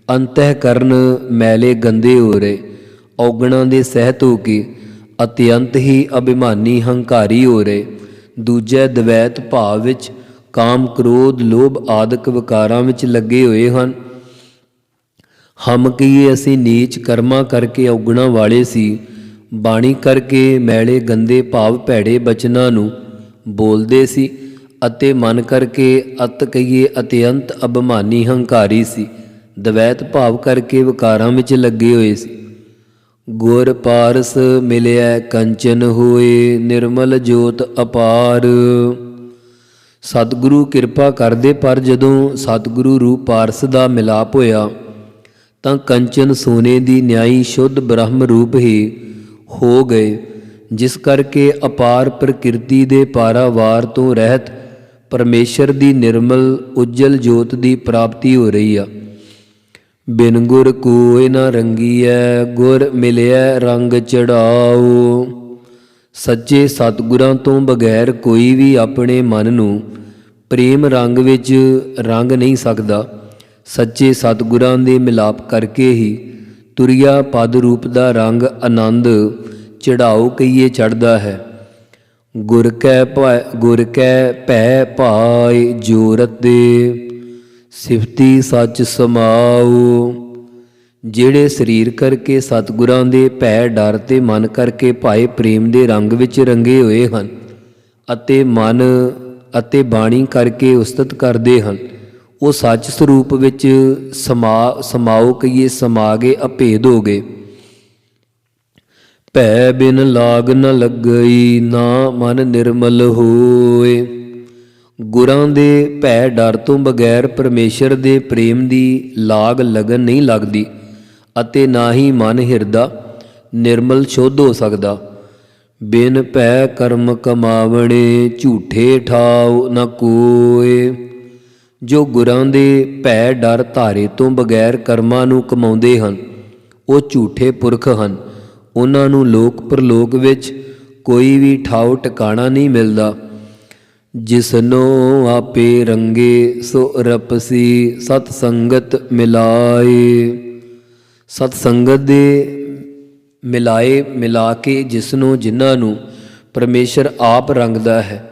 ਅੰਤਹਿਕਰਨ ਮੈਲੇ ਗੰਦੇ ਹੋ ਰਹੇ, ਔਗਣਾਂ ਦੇ ਸਹਿਤ ਹੋ ਕੇ ਅਤਿਅੰਤ ਹੀ ਅਭਿਮਾਨੀ ਹੰਕਾਰੀ ਹੋ ਰਹੇ। ਦੂਜੇ ਦਵੈਤ ਭਾਵ ਵਿੱਚ ਕਾਮ ਕ੍ਰੋਧ ਲੋਭ ਆਦਿਕ ਵਿਕਾਰਾਂ ਵਿੱਚ ਲੱਗੇ ਹੋਏ ਹਨ। ਹਮ ਕਹੀਏ ਅਸੀਂ ਨੀਚ ਕਰਮਾਂ ਕਰਕੇ ਔਗਣਾਂ ਵਾਲੇ ਸੀ, ਬਾਣੀ ਕਰਕੇ ਮੈਲੇ ਗੰਦੇ ਭਾਵ ਭੈੜੇ ਬਚਨਾਂ ਨੂੰ ਬੋਲਦੇ ਸੀ, ਅਤੇ ਮਨ ਕਰਕੇ ਅਤ ਕਹੀਏ ਅਤਿਅੰਤ ਅਭਿਮਾਨੀ ਹੰਕਾਰੀ ਸੀ। ਦਵੈਤ ਭਾਵ ਕਰਕੇ ਵਿਕਾਰਾਂ ਵਿੱਚ ਲੱਗੇ ਹੋਏ ਸੀ। ਗੁਰ ਪਾਰਸ ਮਿਲਿਆ ਕੰਚਨ ਹੋਏ, ਨਿਰਮਲ ਜੋਤ ਅਪਾਰ। ਸਤਿਗੁਰੂ ਕਿਰਪਾ ਕਰਦੇ, ਪਰ ਜਦੋਂ ਸਤਿਗੁਰੂ ਰੂਪ ਪਾਰਸ ਦਾ ਮਿਲਾਪ ਹੋਇਆ ਤਾਂ ਕੰਚਨ ਸੋਨੇ ਦੀ ਨਿਆਈ ਸ਼ੁੱਧ ਬ੍ਰਹਮ ਰੂਪ ਹੀ ਹੋ ਗਏ, ਜਿਸ ਕਰਕੇ ਅਪਾਰ ਪ੍ਰਕਿਰਤੀ ਦੇ ਪਾਰਾਵਾਰ ਤੋਂ ਰਹਿਤ ਪਰਮੇਸ਼ਰ ਦੀ ਨਿਰਮਲ ਉਜਲ ਜੋਤ ਦੀ ਪ੍ਰਾਪਤੀ ਹੋ ਰਹੀ ਆ। ਬਿਨ ਗੁਰ ਕੋਇ ਨਾ ਰੰਗੀਐ, ਗੁਰ ਮਿਲਿਆ ਰੰਗ ਚੜਾਓ। ਸੱਚੇ ਸਤਿਗੁਰਾਂ ਤੋਂ ਬਗੈਰ ਕੋਈ ਵੀ ਆਪਣੇ ਮਨ ਨੂੰ ਪ੍ਰੇਮ ਰੰਗ ਵਿੱਚ ਰੰਗ ਨਹੀਂ ਸਕਦਾ। ਸੱਚੇ ਸਤਿਗੁਰਾਂ ਦੇ ਮਿਲਾਪ ਕਰਕੇ ਹੀ ਤੁਰਿਆ ਪਦ ਰੂਪ ਦਾ ਰੰਗ ਆਨੰਦ ਚੜਾਓ ਕਈਏ ਚੜਦਾ ਹੈ। ਗੁਰ ਕੈ ਭੈ ਭਾਇ ਜੋਰਤ ਦੇ ਸਿਫਤੀ ਸੱਚ ਸਮਾਓ। ਜਿਹੜੇ ਸਰੀਰ ਕਰਕੇ ਸਤਿਗੁਰਾਂ ਦੇ ਭੈ ਡਰ ਤੇ ਮਨ ਕਰਕੇ ਭਾਏ ਪ੍ਰੇਮ ਦੇ ਰੰਗ ਵਿੱਚ ਰੰਗੇ ਹੋਏ ਹਨ ਅਤੇ ਮਨ ਅਤੇ ਬਾਣੀ ਕਰਕੇ ਉਸਤਤ ਕਰਦੇ ਹਨ, ਉਹ ਸੱਚ ਸਰੂਪ ਵਿੱਚ ਸਮਾਓ ਕਹੀਏ ਸਮਾ ਗਏ, ਅਭੇਦ ਹੋ ਗਏ। ਭੈ ਬਿਨ ਲਾਗ ਨ ਲੱਗਈ ਨਾ ਮਨ ਨਿਰਮਲ ਹੋਏ। ਗੁਰਾਂ ਦੇ ਭੈ ਡਰ ਤੋਂ ਬਗੈਰ ਪਰਮੇਸ਼ਰ ਦੇ ਪ੍ਰੇਮ ਦੀ ਲਾਗ ਲਗਨ ਨਹੀਂ ਲੱਗਦੀ ਅਤੇ ਨਾ ਹੀ ਮਨ ਹਿਰਦਾ ਨਿਰਮਲ ਸ਼ੁੱਧ ਹੋ ਸਕਦਾ। ਬਿਨ ਭੈ ਕਰਮ ਕਮਾਵਣੇ ਝੂਠੇ ਠਾਉ ਨ ਕੋਏ। ਜੋ ਗੁਰਾਂ ਦੇ ਭੈ ਡਰ ਧਾਰੇ ਤੋਂ ਬਗੈਰ ਕਰਮਾਂ ਨੂੰ ਕਮਾਉਂਦੇ ਹਨ, ਉਹ ਝੂਠੇ ਪੁਰਖ ਹਨ। ਉਹਨਾਂ ਨੂੰ ਲੋਕ ਪਰਲੋਕ ਵਿੱਚ ਕੋਈ ਵੀ ਠਾਉ ਟਿਕਾਣਾ ਨਹੀਂ ਮਿਲਦਾ। ਜਿਸਨੋ ਆਪੇ ਰੰਗੇ ਸੋ ਰਪਸੀ ਸਤ ਸੰਗਤ ਮਿਲਾਏ। ਸਤ ਸੰਗਤ ਦੇ ਮਿਲਾ ਕੇ ਜਿਨ੍ਹਾਂ ਨੂੰ ਪਰਮੇਸ਼ਰ ਆਪ ਰੰਗਦਾ ਹੈ,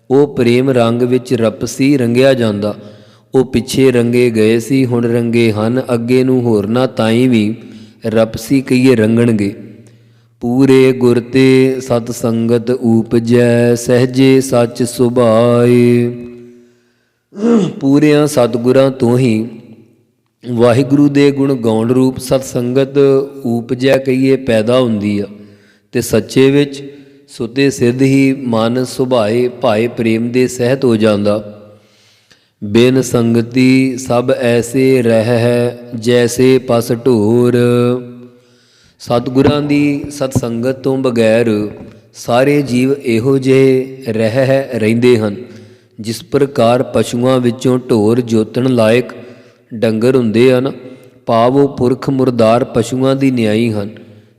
ਉਹ ਪ੍ਰੇਮ ਰੰਗ ਵਿੱਚ ਰਪਸੀ ਰੰਗਿਆ ਜਾਂਦਾ। ਉਹ ਪਿੱਛੇ ਰੰਗੇ ਗਏ ਸੀ, ਹੁਣ ਰੰਗੇ ਹਨ, ਅੱਗੇ ਨੂੰ ਹੋਰਨਾਂ ਤਾਈਂ ਵੀ ਰਪਸੀ ਕਹੀਏ ਰੰਗਣਗੇ। ਪੂਰੇ ਗੁਰ ਤੇ ਸਤ ਸੰਗਤ ਊਪਜੈ ਸਹਿਜੇ ਸੱਚ ਸੁਭਾਏ। ਪੂਰਿਆਂ ਸਤਿਗੁਰਾਂ ਤੋਂ ਹੀ ਵਾਹਿਗੁਰੂ ਦੇ ਗੁਣ ਗਾਉਣ ਰੂਪ ਸਤ ਸੰਗਤ ਊਪਜੈ ਕਹੀਏ ਪੈਦਾ ਹੁੰਦੀ ਆ ਤੇ ਸੱਚੇ ਵਿੱਚ ਸੁਤੇ ਸਿੱਧ ਹੀ ਮਨ ਸੁਭਾਏ ਭਾਏ ਪ੍ਰੇਮ ਦੇ ਸਹਿਤ ਹੋ ਜਾਂਦਾ। ਬਿਨ ਸੰਗਤੀ ਸਭ ਐਸੇ ਰਹਿ ਜੈਸੇ ਪਸ ਢੋਰ। ਸਤਿਗੁਰਾਂ ਦੀ ਸਤ ਸੰਗਤ ਤੋਂ ਬਗੈਰ ਸਾਰੇ ਜੀਵ ਇਹੋ ਜਿਹੇ ਰਹਿੰਦੇ ਹਨ ਜਿਸ ਪ੍ਰਕਾਰ ਪਸ਼ੂਆਂ ਵਿੱਚੋਂ ਢੋਰ ਜੋਤਣ ਲਾਇਕ ਡੰਗਰ ਹੁੰਦੇ ਹਨ, ਭਾਵ ਉਹ ਪੁਰਖ ਮੁਰਦਾਰ ਪਸ਼ੂਆਂ ਦੀ ਨਿਆਈ ਹਨ।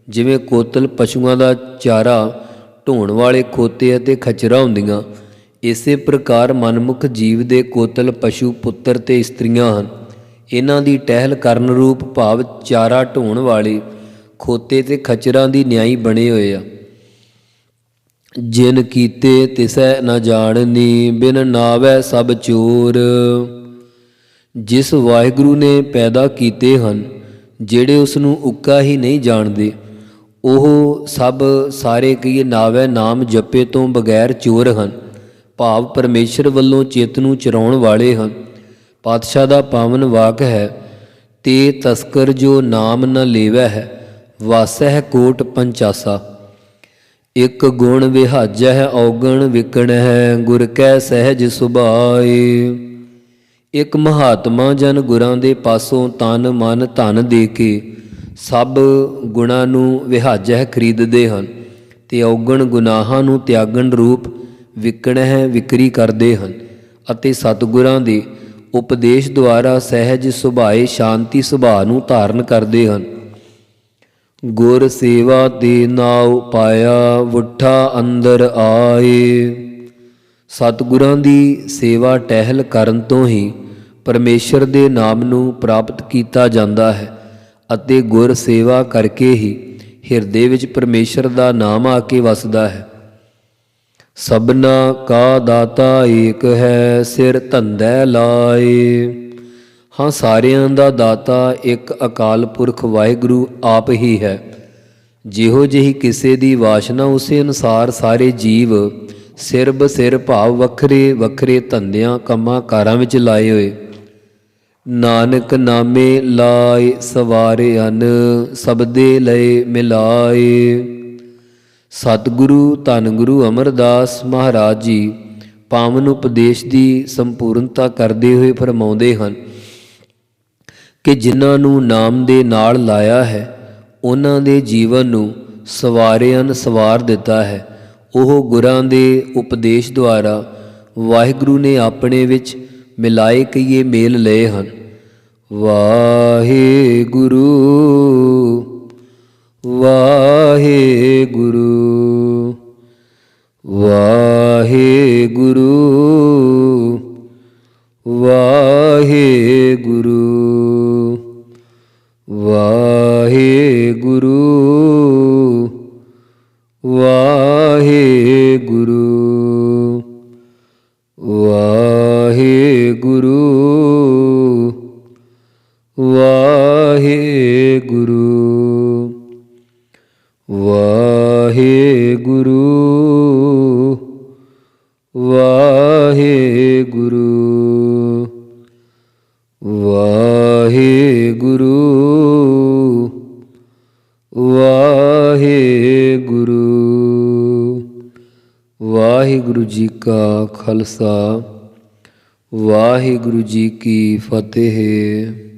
ਜਿਵੇਂ ਕੋਤਲ ਪਸ਼ੂਆਂ ਦਾ ਚਾਰਾ ਢੋਣ ਵਾਲੇ ਖੋਤੇ ਅਤੇ ਖਚਰਾ ਹੁੰਦੀਆਂ, ਇਸੇ ਪ੍ਰਕਾਰ ਮਨਮੁਖ ਜੀਵ ਦੇ ਕੋਤਲ ਪਸ਼ੂ ਪੁੱਤਰ ਤੇ ਇਸਤਰੀਆਂ ਹਨ। ਇਹਨਾਂ ਦੀ ਟਹਿਲ ਕਰਨ ਰੂਪ ਭਾਵ ਚਾਰਾ ਢੋਣ ਵਾਲੇ ਖੋਤੇ ਤੇ ਖਚਰਾਂ ਦੀ ਨਿਆਈ ਬਣੇ ਹੋਏ ਆ। ਜਿਨ ਕੀਤੇ ਤਿਸੈ ਨ ਜਾਣਨੀ ਬਿਨ ਨਾਵੈ ਸਭ ਚੋਰ। ਜਿਸ ਵਾਹਿਗੁਰੂ ਨੇ ਪੈਦਾ ਕੀਤੇ ਹਨ, ਜਿਹੜੇ ਉਸ ਨੂੰ ਉੱਕਾ ਹੀ ਨਹੀਂ ਜਾਣਦੇ, ਉਹ ਸਭ ਸਾਰੇ ਕਹੀਏ ਨਾਵੈ ਨਾਮ ਜਪੇ ਤੋਂ ਬਗੈਰ ਚੋਰ ਹਨ, ਭਾਵ ਪਰਮੇਸ਼ਰ ਵੱਲੋਂ ਚਿੱਤ ਨੂੰ ਚਰਾਉਣ ਵਾਲੇ ਹਨ। ਪਾਤਸ਼ਾਹ ਦਾ ਪਾਵਨ ਵਾਕ ਹੈ, ਤੇ ਤਸਕਰ ਜੋ ਨਾਮ ਨ ਲੇਵੈ ਹੈ ਵਾਸੈ ਕੋਟ ਪੰਚਾਸਾ। ਇੱਕ ਗੁਣ ਵਿਹਾਜੈ ਔਗਣ ਵਿਕਣੈ ਗੁਰ ਕੈ ਸਹਿਜ ਸੁਭਾਏ। ਇੱਕ ਮਹਾਤਮਾ ਜਨ ਗੁਰਾਂ ਦੇ ਪਾਸੋਂ ਤਨ ਮਨ ਧਨ ਦੇ ਕੇ ਸਭ ਗੁਣਾਂ ਨੂੰ ਵਿਹਾਜੈ ਖਰੀਦਦੇ ਹਨ ਤੇ ਔਗਣ ਗੁਨਾਹਾਂ ਨੂੰ ਤਿਆਗਣ ਰੂਪ ਵਿਕਣੈ ਵਿਕਰੀ ਕਰਦੇ ਹਨ ਅਤੇ ਸਤਿਗੁਰਾਂ ਦੇ ਉਪਦੇਸ਼ ਦੁਆਰਾ ਸਹਿਜ ਸੁਭਾਏ ਸ਼ਾਂਤੀ ਸੁਭਾਅ ਨੂੰ ਧਾਰਨ ਕਰਦੇ ਹਨ। ਗੁਰ ਸੇਵਾ ਦੇ ਨਾਉ ਪਾਇਆ ਵੁੱਠਾ ਅੰਦਰ ਆਏ। ਸਤਿਗੁਰਾਂ ਦੀ ਸੇਵਾ ਟਹਿਲ ਕਰਨ ਤੋਂ ਹੀ ਪਰਮੇਸ਼ਰ ਦੇ ਨਾਮ ਨੂੰ ਪ੍ਰਾਪਤ ਕੀਤਾ ਜਾਂਦਾ ਹੈ ਅਤੇ ਗੁਰ ਸੇਵਾ ਕਰਕੇ ਹੀ ਹਿਰਦੇ ਵਿੱਚ ਪਰਮੇਸ਼ਰ ਦਾ ਨਾਮ ਆ ਕੇ ਵਸਦਾ ਹੈ। ਸਭਨਾ ਕਾ ਦਾਤਾ ਏਕ ਹੈ ਸਿਰ ਧੰਦੈ ਲਾਏ। ਹਾਂ, ਸਾਰਿਆਂ ਦਾ ਦਾਤਾ ਇੱਕ ਅਕਾਲ ਪੁਰਖ ਵਾਹਿਗੁਰੂ ਆਪ ਹੀ ਹੈ। ਜਿਹੋ ਜਿਹੀ ਕਿਸੇ ਦੀ ਵਾਸ਼ਨਾ ਉਸੇ ਅਨੁਸਾਰ ਸਾਰੇ ਜੀਵ ਸਿਰ ਬਸਿਰ ਭਾਵ ਵੱਖਰੇ ਵੱਖਰੇ ਧੰਦਿਆਂ ਕੰਮਾਂ ਕਾਰਾਂ ਵਿੱਚ ਲਾਏ ਹੋਏ। ਨਾਨਕ ਨਾਮੇ ਲਾਏ ਸਵਾਰੇ ਹਨ ਸਬਦੇ ਲਏ ਮਿਲਾਏ। ਸਤਿਗੁਰੂ ਧੰਨ ਗੁਰੂ ਅਮਰਦਾਸ ਮਹਾਰਾਜ ਜੀ ਪਾਵਨ ਉਪਦੇਸ਼ ਦੀ ਸੰਪੂਰਨਤਾ ਕਰਦੇ ਹੋਏ ਫਰਮਾਉਂਦੇ ਹਨ ਕਿ ਜਿਨ੍ਹਾਂ ਨੂੰ ਨਾਮ ਦੇ ਨਾਲ ਲਾਇਆ ਹੈ ਉਹਨਾਂ ਦੇ ਜੀਵਨ ਨੂੰ ਸਵਾਰਿਆਂ ਸਵਾਰ ਦਿੱਤਾ ਹੈ। ਉਹ ਗੁਰਾਂ ਦੇ ਉਪਦੇਸ਼ ਦੁਆਰਾ ਵਾਹਿਗੁਰੂ ਨੇ ਆਪਣੇ ਵਿੱਚ ਮਿਲਾਏ ਕਈਏ ਮੇਲ ਲਏ ਹਨ। ਵਾਹਿਗੁਰੂ ਵਾਹਿਗੁਰੂ ਵਾਹਿਗੁਰੂ ਵਾਹਿਗੁਰੂ। ਵਾਹਿਗੁਰੂ ਵਾਹਿਗੁਰੂ ਵਾਹਿਗੁਰੂ ਵਾਹਿਗੁਰੂ ਵਾਹਿਗੁਰੂ ਵਾਹਿਗੁਰੂ। ਵਾਹਿਗੁਰੂ ਜੀ ਕਾ ਖਾਲਸਾ ਵਾਹਿਗੁਰੂ ਜੀ ਕੀ ਫਤਿਹ।